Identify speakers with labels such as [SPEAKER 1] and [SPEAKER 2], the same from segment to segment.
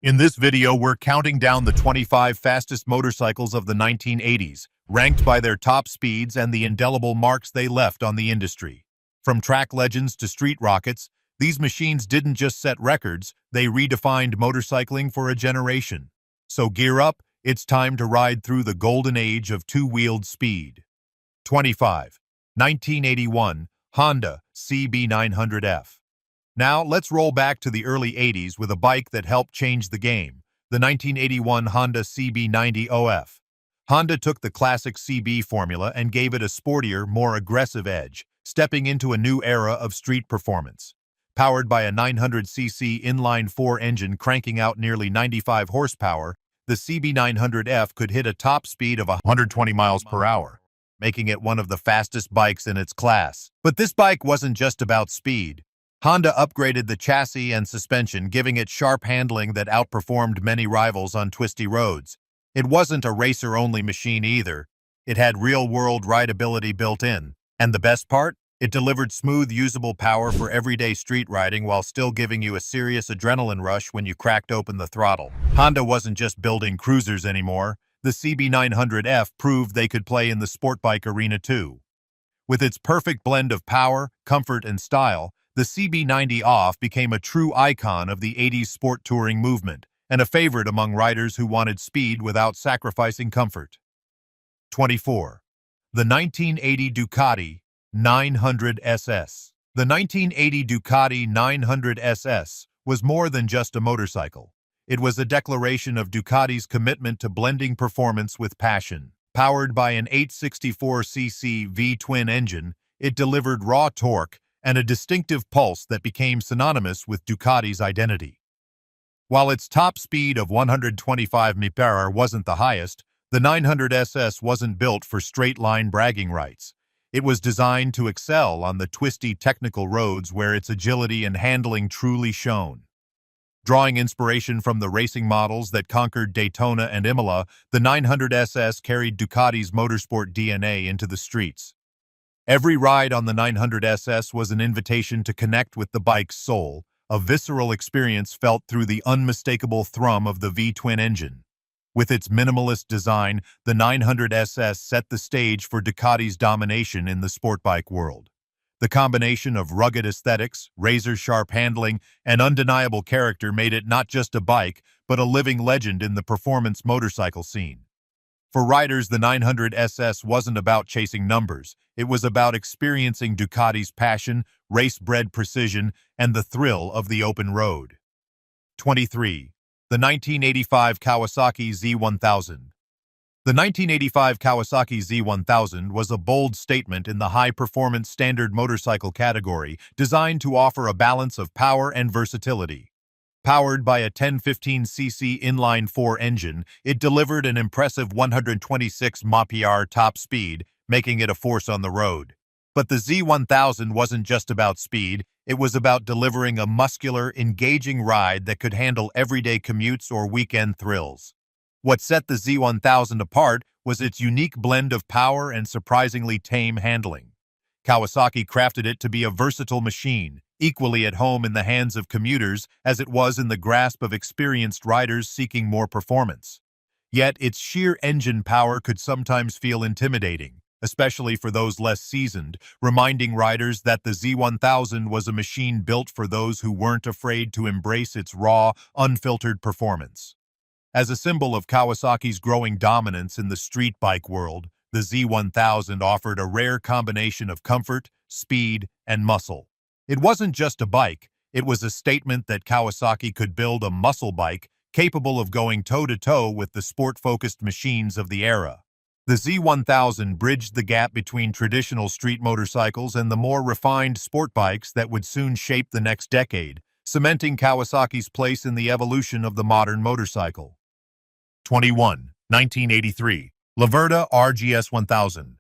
[SPEAKER 1] In this video, we're counting down the 25 fastest motorcycles of the 1980s, ranked by their top speeds and the indelible marks they left on the industry. From track legends to street rockets, these machines didn't just set records, they redefined motorcycling for a generation. So gear up, it's time to ride through the golden age of two-wheeled speed. 25. 1981 Honda CB900F. Now, let's roll back to the early 80s with a bike that helped change the game, the 1981 Honda CB90OF. Honda took the classic CB formula and gave it a sportier, more aggressive edge, stepping into a new era of street performance. Powered by a 900cc inline-4 engine cranking out nearly 95 horsepower, the CB900F could hit a top speed of 120 miles per hour, making it one of the fastest bikes in its class. But this bike wasn't just about speed. Honda upgraded the chassis and suspension, giving it sharp handling that outperformed many rivals on twisty roads. It wasn't a racer-only machine either. It had real-world rideability built in. And the best part? It delivered smooth, usable power for everyday street riding while still giving you a serious adrenaline rush when you cracked open the throttle. Honda wasn't just building cruisers anymore. The CB900F proved they could play in the sport bike arena too. With its perfect blend of power, comfort, and style, the CB90OF became a true icon of the 80s sport touring movement, and a favorite among riders who wanted speed without sacrificing comfort. 24. The 1980 Ducati 900SS. The 1980 Ducati 900SS was more than just a motorcycle. It was a declaration of Ducati's commitment to blending performance with passion. Powered by an 864cc V-twin engine, it delivered raw torque and a distinctive pulse that became synonymous with Ducati's identity. While its top speed of 125 mph wasn't the highest, the 900SS wasn't built for straight-line bragging rights. It was designed to excel on the twisty technical roads where its agility and handling truly shone. Drawing inspiration from the racing models that conquered Daytona and Imola, the 900SS carried Ducati's motorsport DNA into the streets. Every ride on the 900SS was an invitation to connect with the bike's soul, a visceral experience felt through the unmistakable thrum of the V-twin engine. With its minimalist design, the 900SS set the stage for Ducati's domination in the sport bike world. The combination of rugged aesthetics, razor-sharp handling, and undeniable character made it not just a bike, but a living legend in the performance motorcycle scene. For riders, the 900SS wasn't about chasing numbers. It was about experiencing Ducati's passion, race-bred precision, and the thrill of the open road. 23. The 1985 Kawasaki Z1000. The 1985 Kawasaki Z1000 was a bold statement in the high-performance standard motorcycle category, designed to offer a balance of power and versatility. Powered by a 1015cc inline-4 engine, it delivered an impressive 126 mph top speed, making it a force on the road. But the Z1000 wasn't just about speed, it was about delivering a muscular, engaging ride that could handle everyday commutes or weekend thrills. What set the Z1000 apart was its unique blend of power and surprisingly tame handling. Kawasaki crafted it to be a versatile machine, equally at home in the hands of commuters as it was in the grasp of experienced riders seeking more performance. Yet its sheer engine power could sometimes feel intimidating, especially for those less seasoned, reminding riders that the Z1000 was a machine built for those who weren't afraid to embrace its raw, unfiltered performance. As a symbol of Kawasaki's growing dominance in the street bike world, the Z1000 offered a rare combination of comfort, speed, and muscle. It wasn't just a bike, it was a statement that Kawasaki could build a muscle bike capable of going toe-to-toe with the sport-focused machines of the era. The Z1000 bridged the gap between traditional street motorcycles and the more refined sport bikes that would soon shape the next decade, cementing Kawasaki's place in the evolution of the modern motorcycle. 21. 1983 Laverda RGS1000.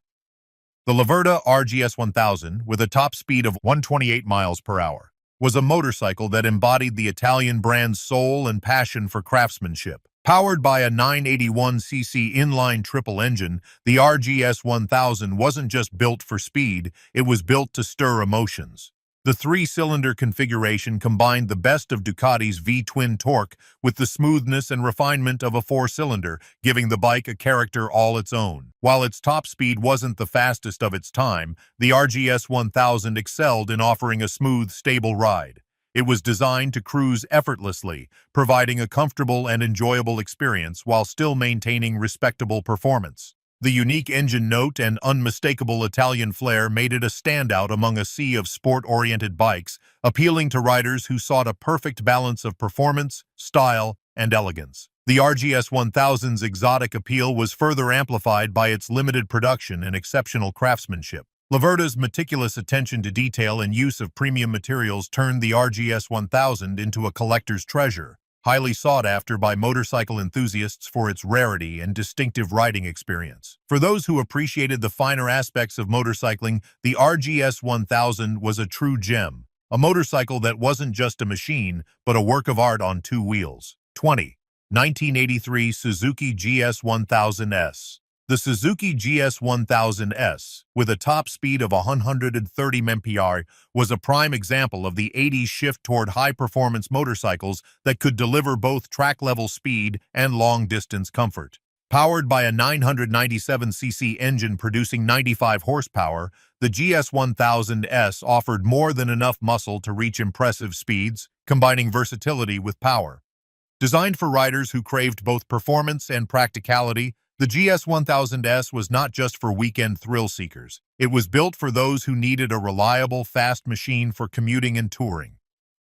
[SPEAKER 1] The Laverda RGS1000, with a top speed of 128 miles per hour, was a motorcycle that embodied the Italian brand's soul and passion for craftsmanship. Powered by a 981cc inline triple engine, the RGS1000 wasn't just built for speed, it was built to stir emotions. The three-cylinder configuration combined the best of Ducati's V-twin torque with the smoothness and refinement of a four-cylinder, giving the bike a character all its own. While its top speed wasn't the fastest of its time, the RGS1000 excelled in offering a smooth, stable ride. It was designed to cruise effortlessly, providing a comfortable and enjoyable experience while still maintaining respectable performance. The unique engine note and unmistakable Italian flair made it a standout among a sea of sport-oriented bikes, appealing to riders who sought a perfect balance of performance, style, and elegance. The RGS1000's exotic appeal was further amplified by its limited production and exceptional craftsmanship. Laverda's meticulous attention to detail and use of premium materials turned the RGS1000 into a collector's treasure, highly sought after by motorcycle enthusiasts for its rarity and distinctive riding experience. For those who appreciated the finer aspects of motorcycling, the RGS1000 was a true gem, a motorcycle that wasn't just a machine, but a work of art on two wheels. 1983 Suzuki GS1000S. The Suzuki GS1000S, with a top speed of 130 mph, was a prime example of the 80s shift toward high-performance motorcycles that could deliver both track-level speed and long-distance comfort. Powered by a 997cc engine producing 95 horsepower, the GS1000S offered more than enough muscle to reach impressive speeds, combining versatility with power. Designed for riders who craved both performance and practicality, the GS1000S was not just for weekend thrill seekers. It was built for those who needed a reliable, fast machine for commuting and touring.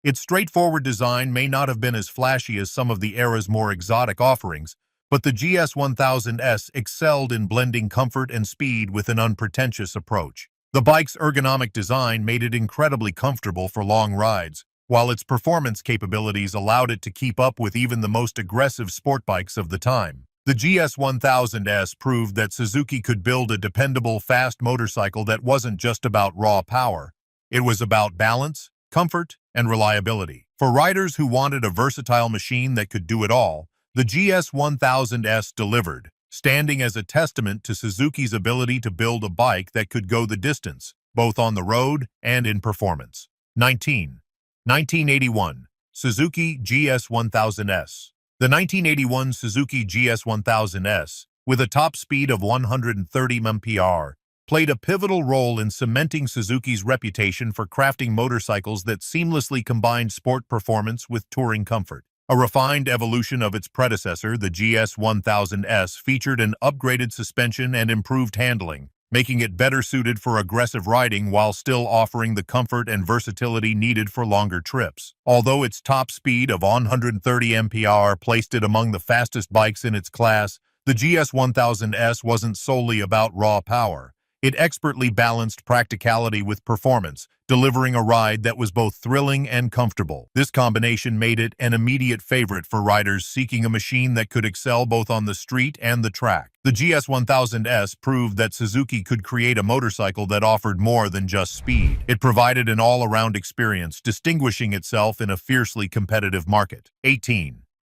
[SPEAKER 1] Its straightforward design may not have been as flashy as some of the era's more exotic offerings, but the GS1000S excelled in blending comfort and speed with an unpretentious approach. The bike's ergonomic design made it incredibly comfortable for long rides, while its performance capabilities allowed it to keep up with even the most aggressive sport bikes of the time. The GS1000S proved that Suzuki could build a dependable, fast motorcycle that wasn't just about raw power. It was about balance, comfort, and reliability. For riders who wanted a versatile machine that could do it all, the GS1000S delivered, standing as a testament to Suzuki's ability to build a bike that could go the distance, both on the road and in performance. 1981 Suzuki GS1000S. The 1981 Suzuki GS1000S, with a top speed of 130 mph, played a pivotal role in cementing Suzuki's reputation for crafting motorcycles that seamlessly combined sport performance with touring comfort. A refined evolution of its predecessor, the GS1000S featured an upgraded suspension and improved handling, making it better suited for aggressive riding while still offering the comfort and versatility needed for longer trips. Although its top speed of 130 mph placed it among the fastest bikes in its class, the GS1000S wasn't solely about raw power. It expertly balanced practicality with performance, delivering a ride that was both thrilling and comfortable. This combination made it an immediate favorite for riders seeking a machine that could excel both on the street and the track. The GS1000S proved that Suzuki could create a motorcycle that offered more than just speed. It provided an all-around experience, distinguishing itself in a fiercely competitive market.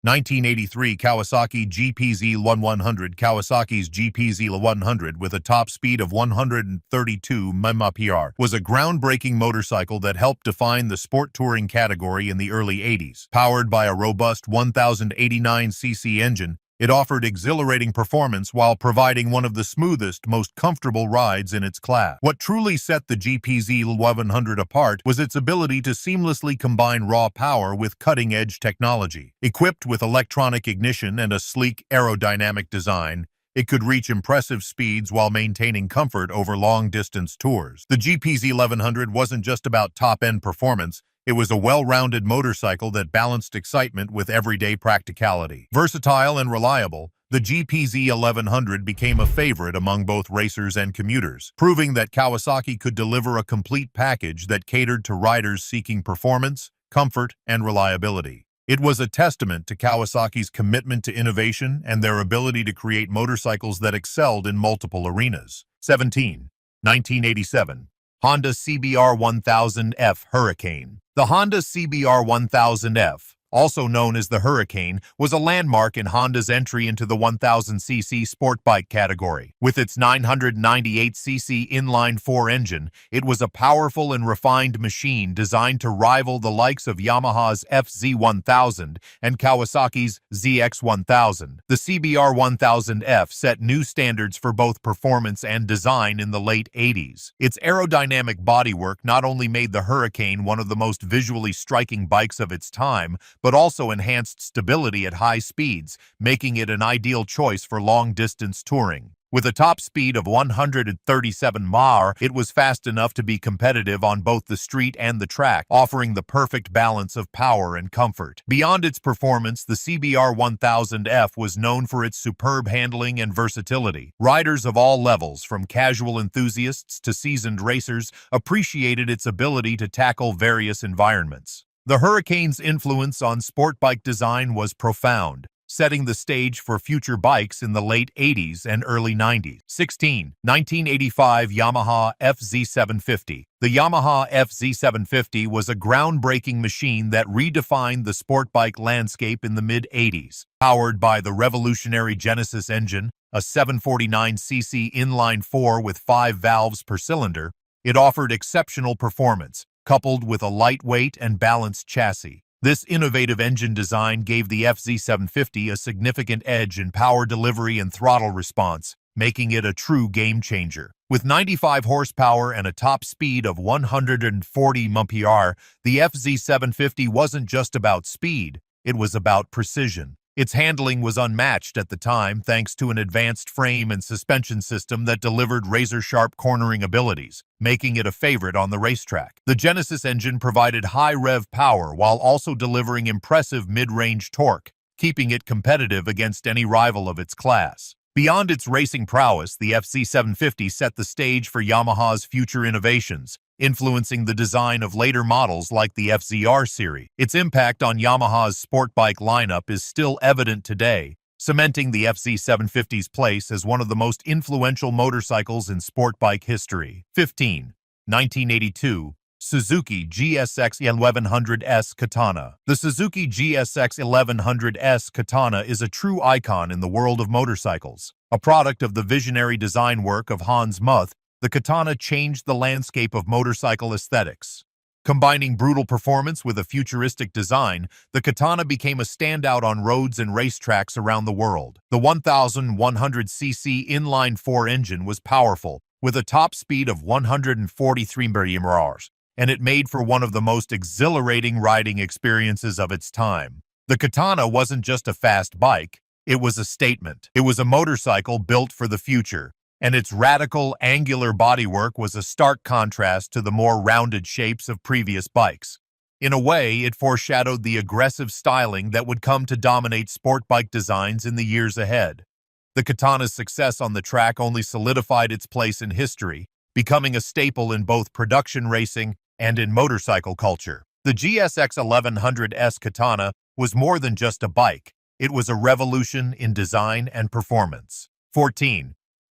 [SPEAKER 1] 1983 Kawasaki GPZ1100. Kawasaki's GPZ1100, with a top speed of 132 mph, was a groundbreaking motorcycle that helped define the sport touring category in the early 80s. Powered by a robust 1089cc engine, it offered exhilarating performance while providing one of the smoothest, most comfortable rides in its class. What truly set the GPZ1100 apart was its ability to seamlessly combine raw power with cutting-edge technology. Equipped with electronic ignition and a sleek, aerodynamic design, it could reach impressive speeds while maintaining comfort over long-distance tours. The GPZ1100 wasn't just about top-end performance. It was a well-rounded motorcycle that balanced excitement with everyday practicality. Versatile and reliable, the GPZ1100 became a favorite among both racers and commuters, proving that Kawasaki could deliver a complete package that catered to riders seeking performance, comfort, and reliability. It was a testament to Kawasaki's commitment to innovation and their ability to create motorcycles that excelled in multiple arenas. 1987 Honda CBR1000F Hurricane. The Honda CBR1000F, also known as the Hurricane, was a landmark in Honda's entry into the 1000cc sport bike category. With its 998cc inline-4 engine, it was a powerful and refined machine designed to rival the likes of Yamaha's FZ1000 and Kawasaki's ZX1000. The CBR1000F set new standards for both performance and design in the late 80s. Its aerodynamic bodywork not only made the Hurricane one of the most visually striking bikes of its time, but also enhanced stability at high speeds, making it an ideal choice for long-distance touring. With a top speed of 137 mph, it was fast enough to be competitive on both the street and the track, offering the perfect balance of power and comfort. Beyond its performance, the CBR1000F was known for its superb handling and versatility. Riders of all levels, from casual enthusiasts to seasoned racers, appreciated its ability to tackle various environments. The Hurricane's influence on sport bike design was profound, setting the stage for future bikes in the late 80s and early 90s. 1985 Yamaha FZ750. The Yamaha FZ750 was a groundbreaking machine that redefined the sport bike landscape in the mid-80s. Powered by the revolutionary Genesis engine, a 749cc inline-4 with 5 valves per cylinder, it offered exceptional performance, coupled with a lightweight and balanced chassis. This innovative engine design gave the FZ750 a significant edge in power delivery and throttle response, making it a true game-changer. With 95 horsepower and a top speed of 140 mph, the FZ750 wasn't just about speed, it was about precision. Its handling was unmatched at the time thanks to an advanced frame and suspension system that delivered razor-sharp cornering abilities, making it a favorite on the racetrack. The Genesis engine provided high rev power while also delivering impressive mid-range torque, keeping it competitive against any rival of its class. Beyond its racing prowess, the FZ750 set the stage for Yamaha's future innovations, influencing the design of later models like the FZR series. Its impact on Yamaha's sport bike lineup is still evident today, cementing the FZ750's place as one of the most influential motorcycles in sport bike history. 1982 Suzuki GSX-R1100S Katana. The Suzuki GSX-R1100S Katana is a true icon in the world of motorcycles. A product of the visionary design work of Hans Muth, the Katana changed the landscape of motorcycle aesthetics. Combining brutal performance with a futuristic design, the Katana became a standout on roads and racetracks around the world. The 1100cc inline-4 engine was powerful, with a top speed of 143 mph, and it made for one of the most exhilarating riding experiences of its time. The Katana wasn't just a fast bike, it was a statement. It was a motorcycle built for the future, and its radical, angular bodywork was a stark contrast to the more rounded shapes of previous bikes. In a way, it foreshadowed the aggressive styling that would come to dominate sport bike designs in the years ahead. The Katana's success on the track only solidified its place in history, becoming a staple in both production racing and in motorcycle culture. The GSX-R1100S Katana was more than just a bike. It was a revolution in design and performance.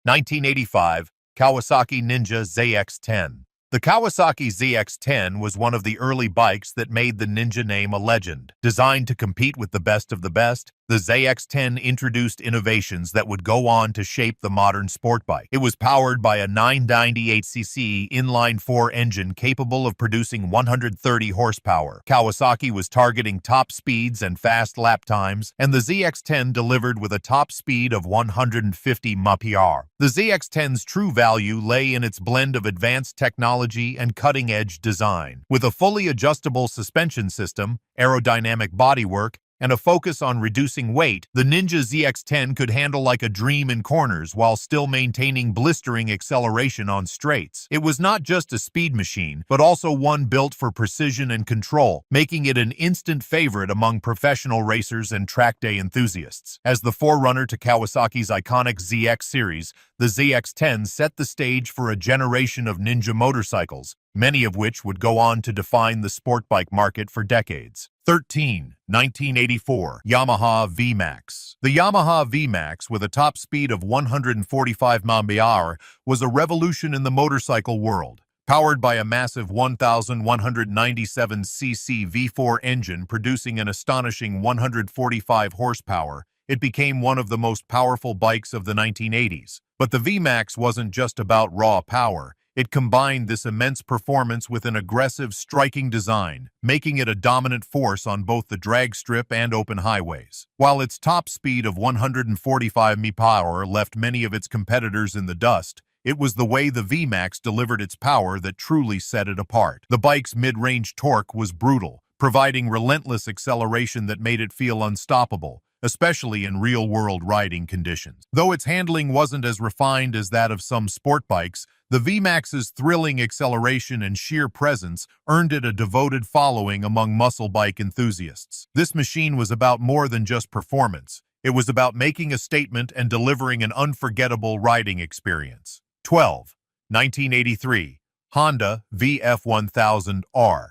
[SPEAKER 1] 1985 Kawasaki Ninja ZX-10. The Kawasaki ZX-10 was one of the early bikes that made the Ninja name a legend. Designed to compete with the best of the best, the ZX-10 introduced innovations that would go on to shape the modern sport bike. It was powered by a 998cc inline-4 engine capable of producing 130 horsepower. Kawasaki was targeting top speeds and fast lap times, and the ZX-10 delivered with a top speed of 150 mph. The ZX-10's true value lay in its blend of advanced technology and cutting-edge design. With a fully adjustable suspension system, aerodynamic bodywork, and a focus on reducing weight, the Ninja ZX-10 could handle like a dream in corners while still maintaining blistering acceleration on straights. It was not just a speed machine, but also one built for precision and control, making it an instant favorite among professional racers and track day enthusiasts. As the forerunner to Kawasaki's iconic ZX series, the ZX-10 set the stage for a generation of Ninja motorcycles, many of which would go on to define the sport bike market for decades. 1984 Yamaha V-Max. The Yamaha V-Max, with a top speed of 145 mph, was a revolution in the motorcycle world. Powered by a massive 1,197cc V4 engine producing an astonishing 145 horsepower, it became one of the most powerful bikes of the 1980s. But the V-Max wasn't just about raw power. It combined this immense performance with an aggressive, striking design, making it a dominant force on both the drag strip and open highways. While its top speed of 145 mph left many of its competitors in the dust, it was the way the V-Max delivered its power that truly set it apart. The bike's mid-range torque was brutal, providing relentless acceleration that made it feel unstoppable, especially in real-world riding conditions. Though its handling wasn't as refined as that of some sport bikes, the V-Max's thrilling acceleration and sheer presence earned it a devoted following among muscle bike enthusiasts. This machine was about more than just performance. It was about making a statement and delivering an unforgettable riding experience. 12. 1983. Honda VF1000R.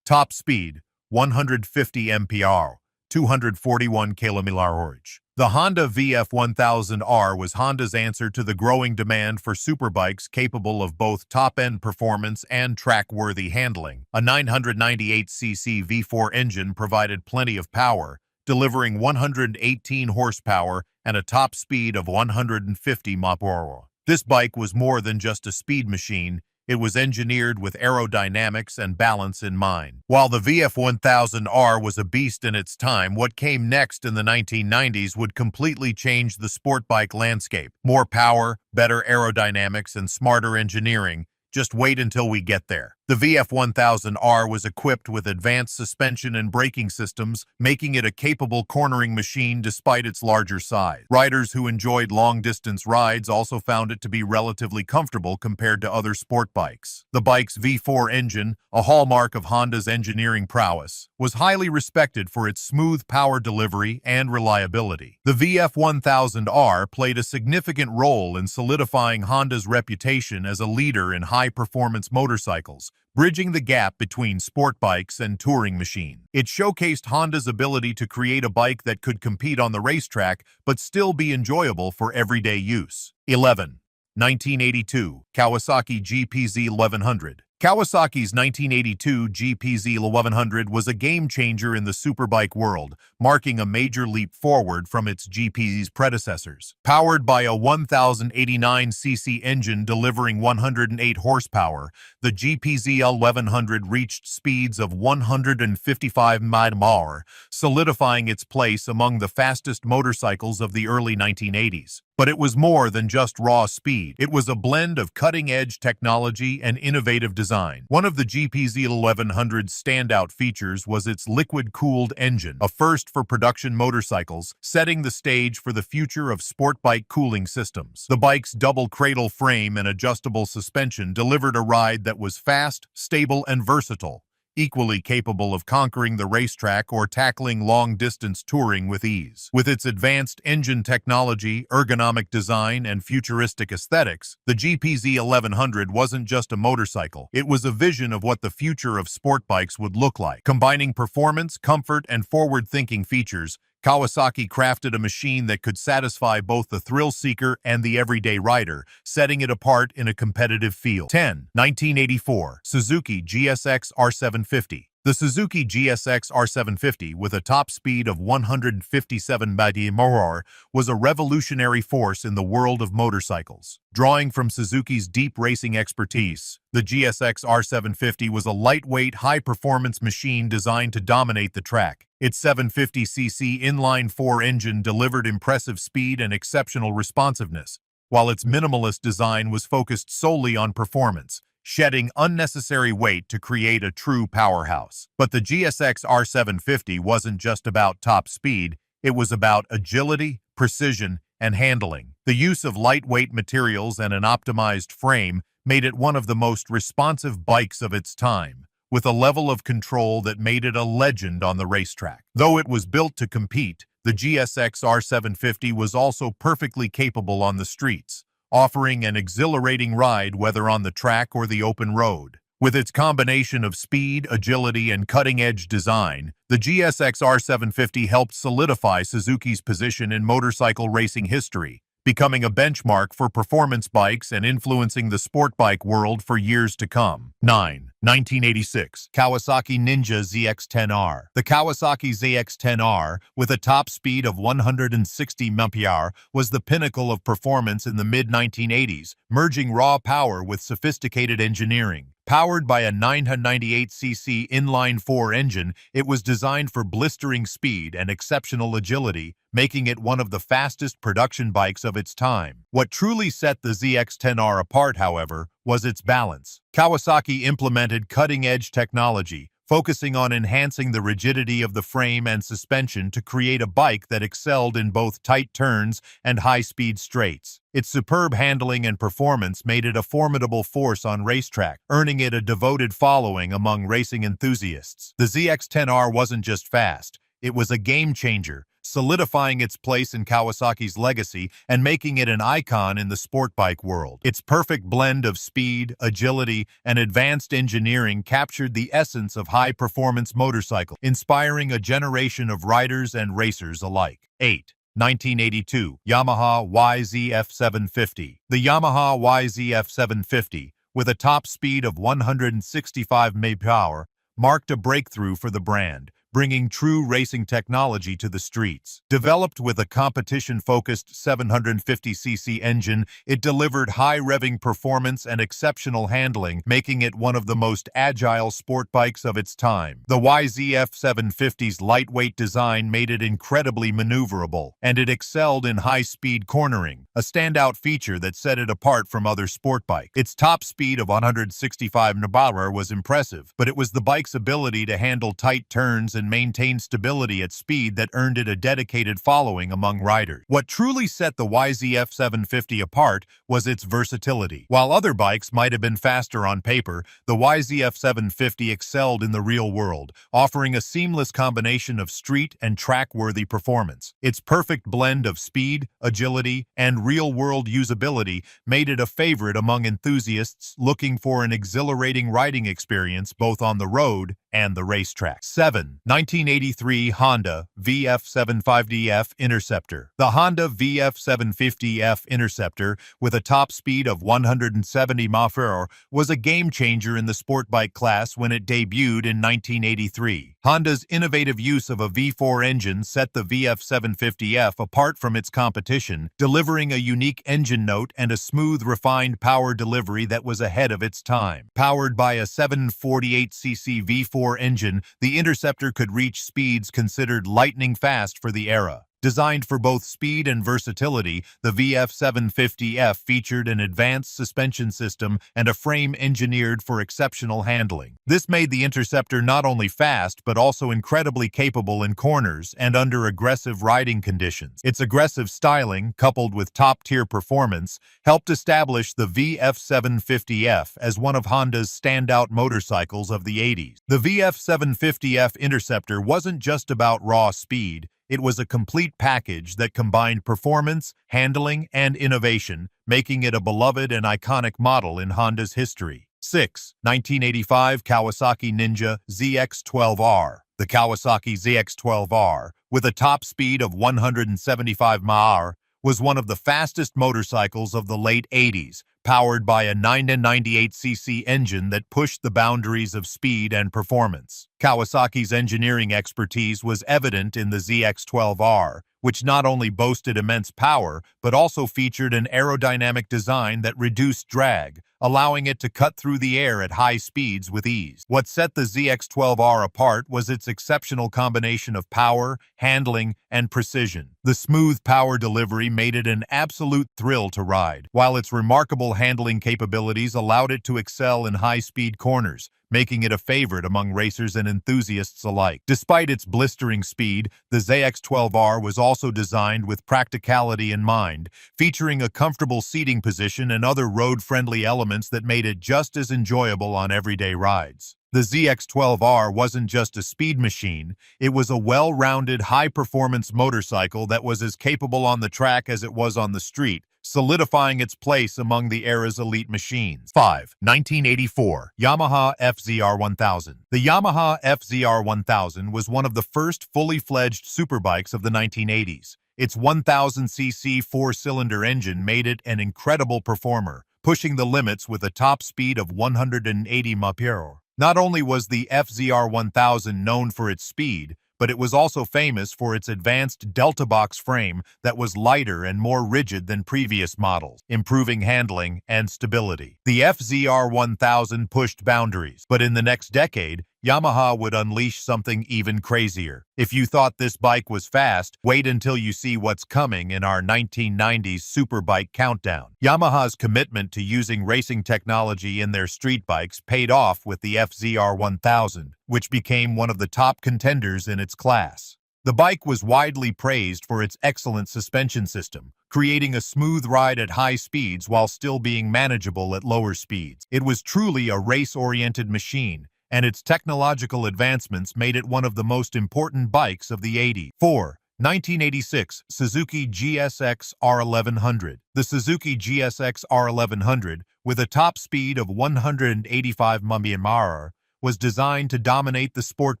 [SPEAKER 1] Top speed, 150 mph. 241 km/h. The Honda VF1000R was Honda's answer to the growing demand for superbikes capable of both top-end performance and track-worthy handling. A 998cc V4 engine provided plenty of power, delivering 118 horsepower and a top speed of 150 mph. This bike was more than just a speed machine. It was engineered with aerodynamics and balance in mind. While the VF1000R was a beast in its time, what came next in the 1990s would completely change the sport bike landscape. More power, better aerodynamics, and smarter engineering. Just wait until we get there. The VF1000R was equipped with advanced suspension and braking systems, making it a capable cornering machine despite its larger size. Riders who enjoyed long-distance rides also found it to be relatively comfortable compared to other sport bikes. The bike's V4 engine, a hallmark of Honda's engineering prowess, was highly respected for its smooth power delivery and reliability. The VF1000R played a significant role in solidifying Honda's reputation as a leader in high-performance motorcycles, bridging the gap between sport bikes and touring machines. It showcased Honda's ability to create a bike that could compete on the racetrack but still be enjoyable for everyday use. 11. 1982. Kawasaki GPZ1100. Kawasaki's 1982 GPZ1100 was a game-changer in the superbike world, marking a major leap forward from its GP's predecessors. Powered by a 1089cc engine delivering 108 horsepower, the GPZ1100 reached speeds of 155 mph, solidifying its place among the fastest motorcycles of the early 1980s. But it was more than just raw speed. It was a blend of cutting-edge technology and innovative design. One of the GPZ1100's standout features was its liquid-cooled engine, a first for production motorcycles, setting the stage for the future of sport bike cooling systems. The bike's double cradle frame and adjustable suspension delivered a ride that was fast, stable, and versatile, equally capable of conquering the racetrack or tackling long-distance touring with ease. With its advanced engine technology, ergonomic design, and futuristic aesthetics, the GPZ1100 wasn't just a motorcycle. It was a vision of what the future of sport bikes would look like. Combining performance, comfort, and forward-thinking features, Kawasaki crafted a machine that could satisfy both the thrill-seeker and the everyday rider, setting it apart in a competitive field. 10. 1984. Suzuki GSX-R750. The Suzuki GSX-R750, with a top speed of 157 mph, was a revolutionary force in the world of motorcycles. Drawing from Suzuki's deep racing expertise, the GSX-R750 was a lightweight, high-performance machine designed to dominate the track. Its 750cc inline-4 engine delivered impressive speed and exceptional responsiveness, while its minimalist design was focused solely on performance, shedding unnecessary weight to create a true powerhouse. But the GSX-R750 wasn't just about top speed, it was about agility, precision, and handling. The use of lightweight materials and an optimized frame made it one of the most responsive bikes of its time, with a level of control that made it a legend on the racetrack. Though it was built to compete, the GSX-R750 was also perfectly capable on the streets, offering an exhilarating ride whether on the track or the open road. With its combination of speed, agility, and cutting-edge design, the GSX-R750 helped solidify Suzuki's position in motorcycle racing history, becoming a benchmark for performance bikes and influencing the sport bike world for years to come. 9. 1986, Kawasaki Ninja ZX-10R. The Kawasaki ZX-10R, with a top speed of 160 mph, was the pinnacle of performance in the mid-1980s, merging raw power with sophisticated engineering. Powered by a 998cc inline-4 engine, it was designed for blistering speed and exceptional agility, making it one of the fastest production bikes of its time. What truly set the ZX-10R apart, however, was its balance. Kawasaki implemented cutting-edge technology, focusing on enhancing the rigidity of the frame and suspension to create a bike that excelled in both tight turns and high-speed straights. Its superb handling and performance made it a formidable force on racetrack, earning it a devoted following among racing enthusiasts. The ZX-10R wasn't just fast, it was a game-changer, solidifying its place in Kawasaki's legacy and making it an icon in the sport bike world. Its perfect blend of speed, agility, and advanced engineering captured the essence of high-performance motorcycle, inspiring a generation of riders and racers alike. 8. 1982, Yamaha YZF750. The Yamaha YZF750, with a top speed of 165 mph, marked a breakthrough for the brand, bringing true racing technology to the streets. Developed with a competition-focused 750cc engine, it delivered high-revving performance and exceptional handling, making it one of the most agile sport bikes of its time. The YZF750's lightweight design made it incredibly maneuverable, and it excelled in high-speed cornering, a standout feature that set it apart from other sport bikes. Its top speed of 165 mph was impressive, but it was the bike's ability to handle tight turns and maintain stability at speed that earned it a dedicated following among riders. What truly set the YZF750 apart was its versatility. While other bikes might have been faster on paper, the YZF750 excelled in the real world, offering a seamless combination of street and track-worthy performance. Its perfect blend of speed, agility, and real-world usability made it a favorite among enthusiasts looking for an exhilarating riding experience both on the road and the racetrack. 7. 1983 Honda VF750F Interceptor. The Honda VF750F Interceptor, with a top speed of 170 mph, was a game-changer in the sport bike class when it debuted in 1983. Honda's innovative use of a V4 engine set the VF750F apart from its competition, delivering a unique engine note and a smooth, refined power delivery that was ahead of its time. Powered by a 748cc V4 engine, the Interceptor could reach speeds considered lightning fast for the era. Designed for both speed and versatility, the VF750F featured an advanced suspension system and a frame engineered for exceptional handling. This made the Interceptor not only fast but also incredibly capable in corners and under aggressive riding conditions. Its aggressive styling, coupled with top-tier performance, helped establish the VF750F as one of Honda's standout motorcycles of the 80s. The VF750F Interceptor wasn't just about raw speed. It was a complete package that combined performance, handling, and innovation, making it a beloved and iconic model in Honda's history. 6. 1985 Kawasaki Ninja ZX-12R. The Kawasaki ZX-12R, with a top speed of 175 mph, was one of the fastest motorcycles of the late 80s, powered by a 998cc engine that pushed the boundaries of speed and performance. Kawasaki's engineering expertise was evident in the ZX-12R, which not only boasted immense power, but also featured an aerodynamic design that reduced drag, allowing it to cut through the air at high speeds with ease. What set the ZX-12R apart was its exceptional combination of power, handling, and precision. The smooth power delivery made it an absolute thrill to ride, while its remarkable handling capabilities allowed it to excel in high-speed corners, making it a favorite among racers and enthusiasts alike. Despite its blistering speed, the ZX-12R was also designed with practicality in mind, featuring a comfortable seating position and other road-friendly elements that made it just as enjoyable on everyday rides. The ZX-12R wasn't just a speed machine, it was a well-rounded, high-performance motorcycle that was as capable on the track as it was on the street, solidifying its place among the era's elite machines. 5. 1984 Yamaha FZR1000. The Yamaha FZR1000 was one of the first fully-fledged superbikes of the 1980s. Its 1000cc four-cylinder engine made it an incredible performer, pushing the limits with a top speed of 180 mph. Not only was the FZR1000 known for its speed, but it was also famous for its advanced Delta box frame that was lighter and more rigid than previous models, improving handling and stability. The FZR1000 pushed boundaries, but in the next decade, Yamaha would unleash something even crazier. If you thought this bike was fast, wait until you see what's coming in our 1990s Superbike countdown. Yamaha's commitment to using racing technology in their street bikes paid off with the FZR1000, which became one of the top contenders in its class. The bike was widely praised for its excellent suspension system, creating a smooth ride at high speeds while still being manageable at lower speeds. It was truly a race-oriented machine, and its technological advancements made it one of the most important bikes of the 80s. 4. 1986 Suzuki GSX-R1100. The Suzuki GSX-R1100, with a top speed of 185 mph, was designed to dominate the sport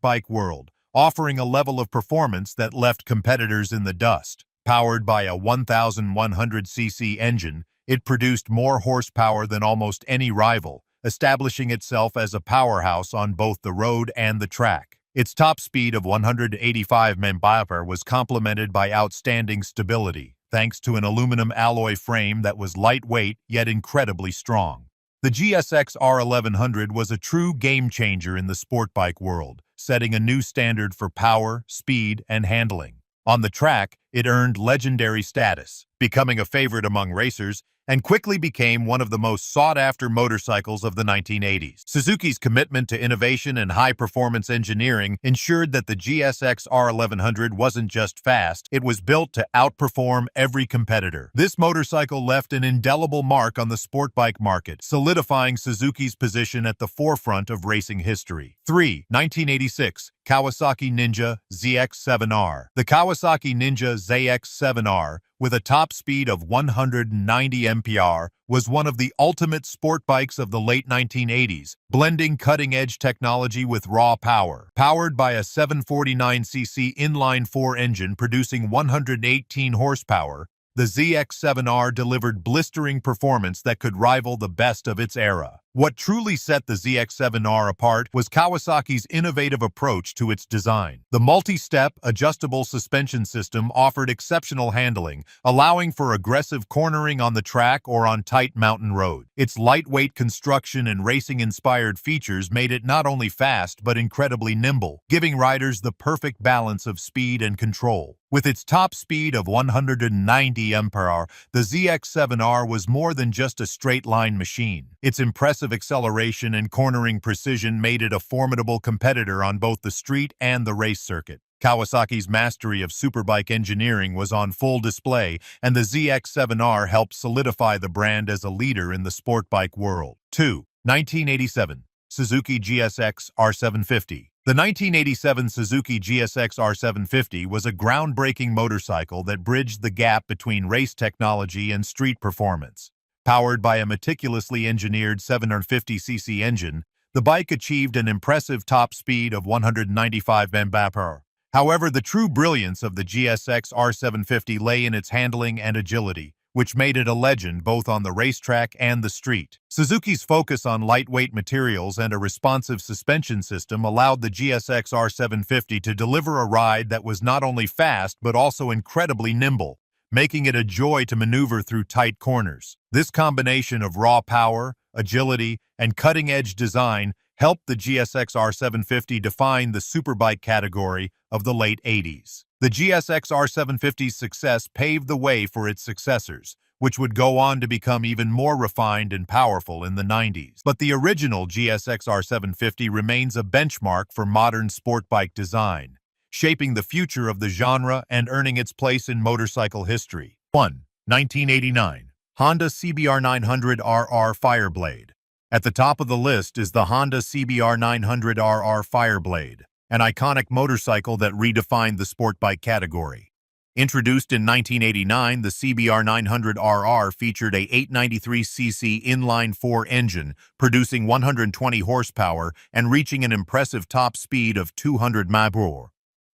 [SPEAKER 1] bike world, offering a level of performance that left competitors in the dust. Powered by a 1100cc engine, it produced more horsepower than almost any rival, establishing itself as a powerhouse on both the road and the track. Its top speed of 185 mph was complemented by outstanding stability, thanks to an aluminum alloy frame that was lightweight yet incredibly strong. The GSX-R1100 was a true game-changer in the sport bike world, setting a new standard for power, speed, and handling. On the track, it earned legendary status, becoming a favorite among racers, and quickly became one of the most sought-after motorcycles of the 1980s. Suzuki's commitment to innovation and high-performance engineering ensured that the GSX-R1100 wasn't just fast, it was built to outperform every competitor. This motorcycle left an indelible mark on the sport bike market, solidifying Suzuki's position at the forefront of racing history. 3. 1986 Kawasaki Ninja ZX-7R. The Kawasaki Ninja ZX-7R, with a top speed of 190 mph, was one of the ultimate sport bikes of the late 1980s, blending cutting-edge technology with raw power. Powered by a 749cc inline-4 engine producing 118 horsepower, the ZX-7R delivered blistering performance that could rival the best of its era. What truly set the ZX-7R apart was Kawasaki's innovative approach to its design. The multi-step, adjustable suspension system offered exceptional handling, allowing for aggressive cornering on the track or on tight mountain roads. Its lightweight construction and racing-inspired features made it not only fast but incredibly nimble, giving riders the perfect balance of speed and control. With its top speed of 190 mph, the ZX-7R was more than just a straight-line machine. Its impressive acceleration and cornering precision made it a formidable competitor on both the street and the race circuit. Kawasaki's mastery of superbike engineering was on full display, and the ZX-7R helped solidify the brand as a leader in the sport bike world. 2. 1987 Suzuki GSX-R750. The 1987 Suzuki GSX-R750 was a groundbreaking motorcycle that bridged the gap between race technology and street performance. Powered by a meticulously engineered 750cc engine, the bike achieved an impressive top speed of 195 mph. However, the true brilliance of the GSX-R750 lay in its handling and agility, which made it a legend both on the racetrack and the street. Suzuki's focus on lightweight materials and a responsive suspension system allowed the GSX-R750 to deliver a ride that was not only fast but also incredibly nimble, making it a joy to maneuver through tight corners. This combination of raw power, agility, and cutting-edge design helped the GSX-R750 define the superbike category of the late 80s. The GSX-R750's success paved the way for its successors, which would go on to become even more refined and powerful in the 90s. But the original GSX-R750 remains a benchmark for modern sport bike design, shaping the future of the genre and earning its place in motorcycle history. 1. 1989 Honda CBR900RR Fireblade. At the top of the list is the Honda CBR900RR Fireblade, an iconic motorcycle that redefined the sport bike category. Introduced in 1989, the CBR900RR featured a 893cc inline-4 engine, producing 120 horsepower and reaching an impressive top speed of 200 mph.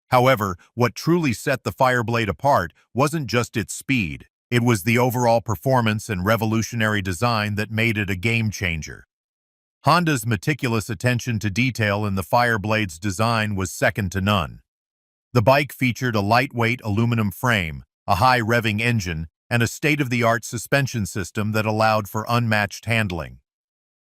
[SPEAKER 1] However, what truly set the Fireblade apart wasn't just its speed. It was the overall performance and revolutionary design that made it a game-changer. Honda's meticulous attention to detail in the Fireblade's design was second to none. The bike featured a lightweight aluminum frame, a high-revving engine, and a state-of-the-art suspension system that allowed for unmatched handling.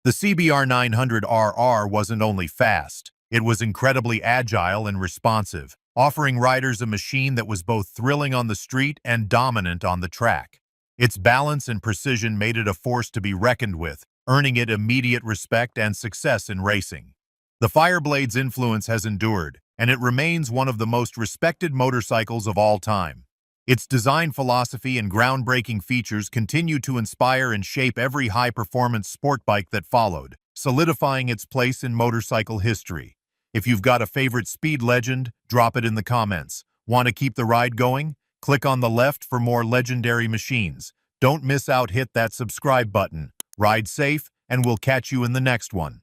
[SPEAKER 1] The CBR900RR wasn't only fast, it was incredibly agile and responsive, offering riders a machine that was both thrilling on the street and dominant on the track. Its balance and precision made it a force to be reckoned with, earning it immediate respect and success in racing. The Fireblade's influence has endured, and it remains one of the most respected motorcycles of all time. Its design philosophy and groundbreaking features continue to inspire and shape every high-performance sport bike that followed, solidifying its place in motorcycle history. If you've got a favorite speed legend, drop it in the comments. Want to keep the ride going? Click on the left for more legendary machines. Don't miss out, hit that subscribe button. Ride safe, and we'll catch you in the next one.